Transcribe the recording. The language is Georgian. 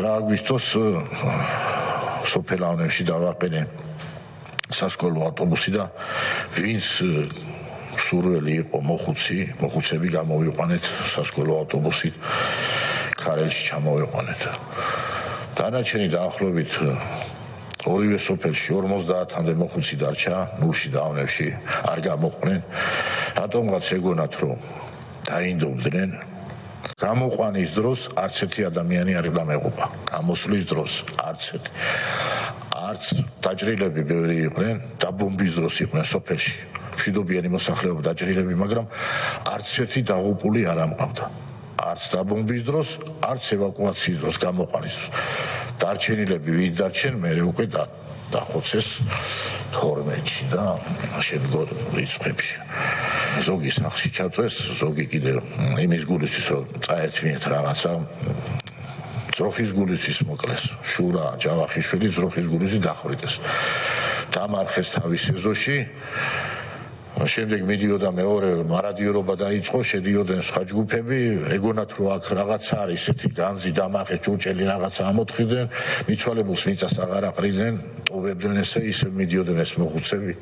9 აგვისტოს სოფელავნებში დავაყენე სასკოლო ავტობუსი და ვინც სურველი იყო მოხუცები გამოვიყვანეთ სასკოლო ავტობუსით ქარელში ჩამოვიყვანეთ. დანარჩენი დაახლოებით ორივე სოფელში 50-მდე მოხუცი დარჩა, ნუში და ავნებში არ გამოყვნენ. რატომღაც ეგონათ რომ დაინდობდნენ. გამოყვანის დროს არც ერთი ადამიანი არ დამეღუპა. გამოსვლის დროს არც დაჭრილები ბევრი იყვნენ, დაბომბვის დროს იყვნენ სოფელში. მშვიდობიანი მოსახლეობა დაჭრილები, მაგრამ არც ერთი დაღუპული არ ამყავდა. არც დაბომბვის დროს, არც ევაკუაციის დროს, გამოყვანის დროს. დარჩენილები ვინ დარჩენ, მე უკვე დახოცეს 12-ში და შემდგომ რიცხვებში. ზოგი სახლში ჩაწვეს, ზოგი კიდე იმის გულისთვის რომ წაერთვინეთ რაღაცა ძროხის გულისთვის მოკლეს. შურა ჯავახიშვილი ძროხის გულისთვის დახვრიტეს. დამარხეს თავის ეზოში. შემდეგ მიდიოდა მეორე მარადიორობა დაიწყო, შედიოდნენ სხვა ჯგუფები, ეგონათ რომ აქ რაღაცა არის, ესეთი განძი დამარხეს, ჭურჭელი რაღაცა ამოთხიდნენ, მიცვალებულს მიწას აღარ აყრიდნენ, ტოვებდნენ ესე მიდიოდნენ ეს მოხუცები.